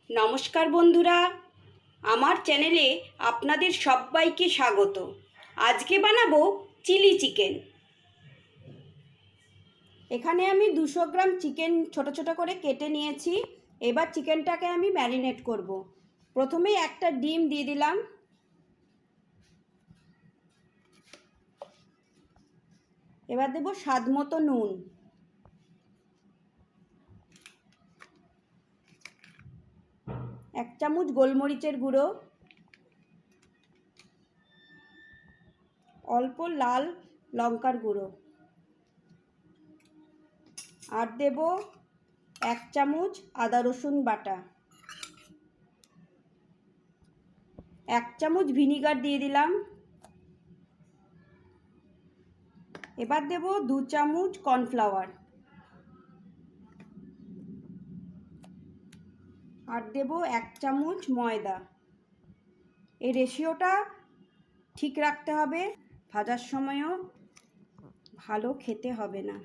নমস্কার বন্ধুরা, আমার চ্যানেলে আপনাদের সবাইকে স্বাগত। আজকে বানাবো চিলি চিকেন। এখানে আমি 200 গ্রাম চিকেন ছোট ছোট করে কেটে নিয়েছি। এবার চিকেনটাকে আমি ম্যারিনেট করব। প্রথমে একটা ডিম দিয়ে দিলাম। এবার দেব স্বাদ মতো নুন, এক চামচ গোলমরিচের গুঁড়ো, অল্প লাল লঙ্কার গুঁড়ো, আর দেব 1 চামচ আদা রসুন বাটা, 1 চামচ ভিনিগার দিয়ে দিলাম। এবার দেব 2 চামচ কর্নফ্লাওয়ার, আর দেব 1 চামচ ময়দা। এই রেশিওটা ঠিক রাখতে হবে, ভাজার সময়ও ভালো খেতে হবে না।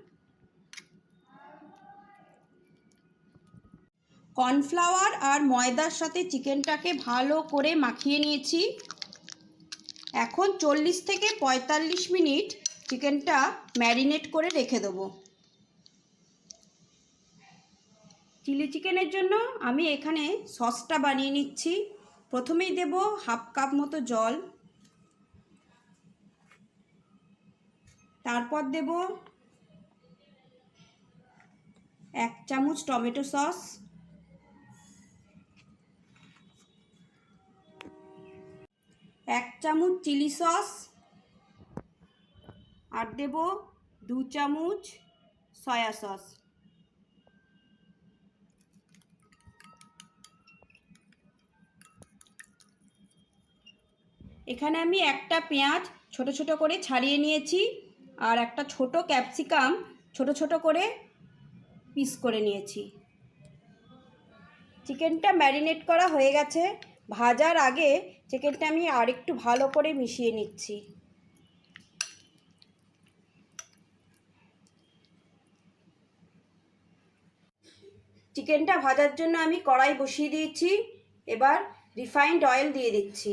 কর্নফ্লাওয়ার আর ময়দার সাথে চিকেনটাকে ভালো করে মাখিয়ে নিয়েছি। এখন 40 থেকে 45 মিনিট চিকেনটা ম্যারিনেট করে রেখে দেবো। চিলি চিকেনের জন্য আমি এখানে সসটা বানিয়ে নিচ্ছি। প্রথমেই দেব হাফ কাপ মতো জল, তারপর দেব 1 চামচ টমেটো সস, 1 চামচ চিলি সস, আর দেব 2 চামচ সয়া সস। এখানে আমি একটা পেঁয়াজ ছোট ছোট করে ছাড়িয়ে নিয়েছি, আর একটা ছোট ক্যাপসিকাম ছোট ছোট করে পিস করে নিয়েছি। চিকেনটা ম্যারিনেট করা হয়ে গেছে। ভাজার আগে চিকেনটা আমি আরেকটু ভালো করে মিশিয়ে নিচ্ছি। চিকেনটা ভাজার জন্য আমি কড়াই বসিয়ে দিয়েছি। এবার রিফাইন্ড অয়েল দিয়ে দিচ্ছি।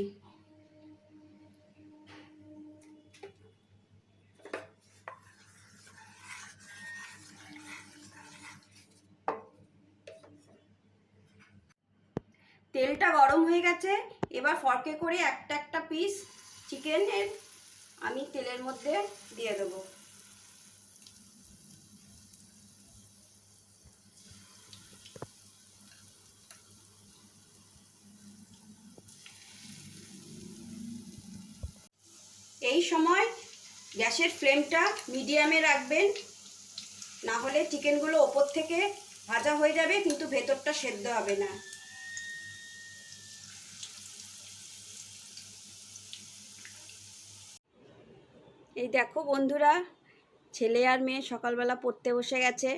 তেলটা গরম হয়ে গেছে। এবার ফর্কে করে একটা একটা পিস চিকেনের আমি তেলের মধ্যে দিয়ে দেবো। এই সময় গ্যাসের ফ্লেমটা মিডিয়ামে রাখবেন, না হলে চিকেনগুলো ওপর থেকে ভাজা হয়ে যাবে কিন্তু ভেতরটা সেদ্ধ হবে না। এই দেখো বন্ধুরা, ছেলে আর মেয়ে সকালবেলা পড়তে বসে গেছে।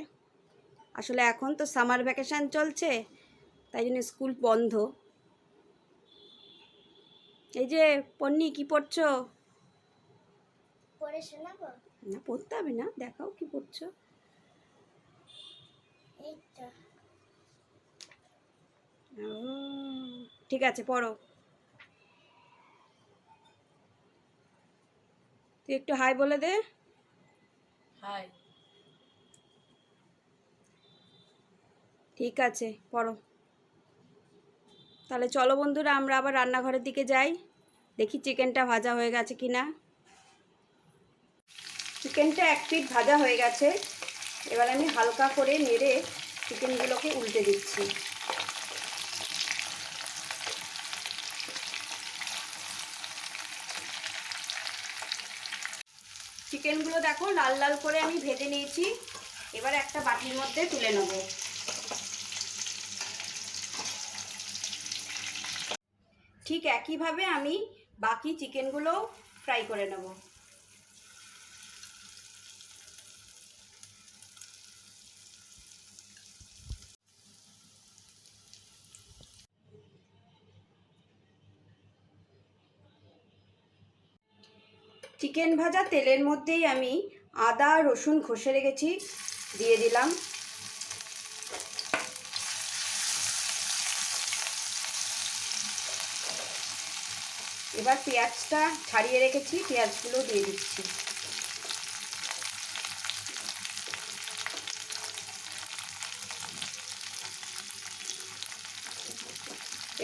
আসলে এখন তো সামার ভ্যাকেশন চলছে, তাই জন্য স্কুল বন্ধ। এই যে পন্নি, কি পড়ছো? পড়ে শোনাবো? না, পড়তে হবে না, দেখাও কি পড়ছো। এই তো। ও ঠিক আছে, পড়ো। তুই একটু হাই বলে দে। হাই। ঠিক আছে, পড়ো। তাহলে চলো বন্ধুরা, আমরা আবার রান্নাঘরের দিকে যাই, দেখি চিকেনটা ভাজা হয়ে গেছে কিনা। চিকেনটা 1 পিঠ ভাজা হয়ে গেছে। এবার আমি হালকা করে নেড়ে চিকেনগুলোকে উল্টে দিচ্ছি। চিকেনগুলো দেখো লাল লাল করে আমি ভেজে নিয়েছি। এবার একটা বাটির মধ্যে তুলে নেব। ঠিক একইভাবে আমি বাকি চিকেনগুলো ফ্রাই করে নেব। চিকেন ভাজা তেলের মধ্যেই আমি আদা রসুন ঘষে রেখেছি দিয়ে দিলাম। এবার পেঁয়াজটা ছাড়িয়ে রেখেছি, পেঁয়াজগুলো দিয়ে দিচ্ছি।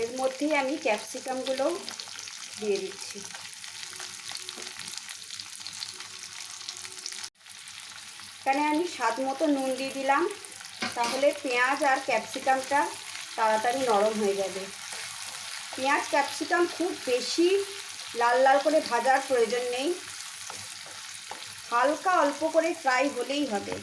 এর মধ্যেই আমি ক্যাপসিকামগুলো দিয়ে দিচ্ছি। এখানে আমি স্বাদ মতো নুন দিয়ে দিলাম, তাহলে পেঁয়াজ আর ক্যাপসিকামটা তাড়াতাড়ি নরম হয়ে যাবে। পেঁয়াজ ক্যাপসিকাম খুব বেশি লাল লাল করে ভাজার প্রয়োজন নেই, হালকা অল্প করে ফ্রাই হলেই হবে।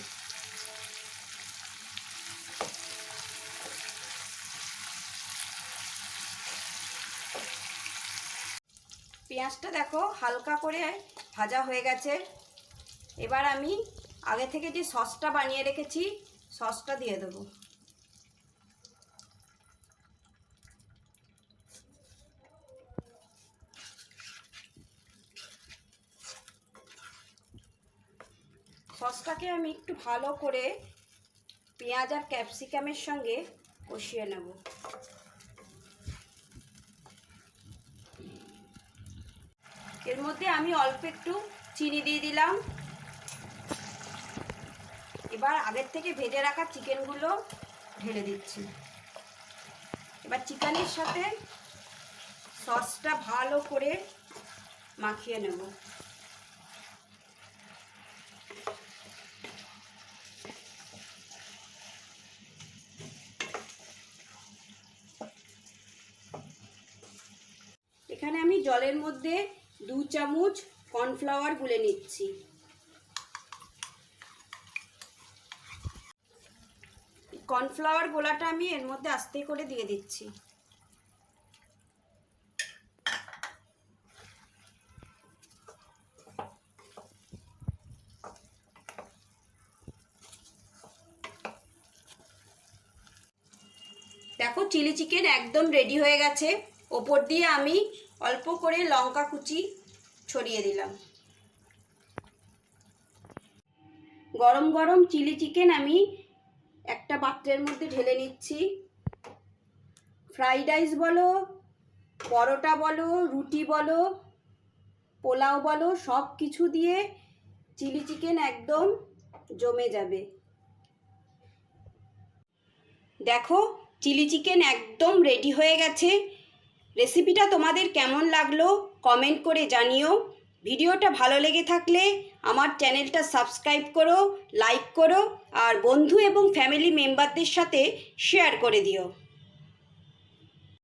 পেঁয়াজটা দেখো হালকা করে ভাজা হয়ে গেছে। এবার আমি আগে থেকে যে সসটা বানিয়ে রেখেছি সসটা দিয়ে দেবো। সসটাকে আমি একটু ভালো করে পেঁয়াজ আর ক্যাপসিকামের সঙ্গে কষিয়ে নেব। এর মধ্যে আমি অল্প একটু চিনি দিয়ে দিলাম। এবার আগের থেকে ভেজে রাখা চিকেনগুলো ঢেলে দিচ্ছি। এবার চিকেনের সাথে সসটা ভালো করে মাখিয়ে নেব। এখানে আমি জলের মধ্যে 2 চামচ কর্নফ্লাওয়ার গুলে নিচ্ছি। কর্নফ্লাওয়ার গোলাটা আমি এর মধ্যে আস্তে করে দিয়ে দিচ্ছি। দেখো চিলি চিকেন একদম রেডি হয়ে গেছে। ওপর দিয়ে আমি অল্প করে লঙ্কা কুচি ছড়িয়ে দিলাম। গরম গরম চিলি চিকেন আমি একটা পাত্রের মধ্যে ঢেলে নিচ্ছি। ফ্রাইড রাইস বলো, পরোটা বলো, রুটি বলো, পোলাও বলো, সব কিছু দিয়ে চিলি চিকেন একদম জমে যাবে। দেখো চিলি চিকেন একদম রেডি হয়ে গেছে। রেসিপিটা তোমাদের কেমন লাগলো কমেন্ট করে জানিও। ভিডিওটা ভালো লেগে থাকলে আমার চ্যানেলটা সাবস্ক্রাইব করো, লাইক করো আর বন্ধু এবং ফ্যামিলি মেম্বারদের সাথে শেয়ার করে দিও।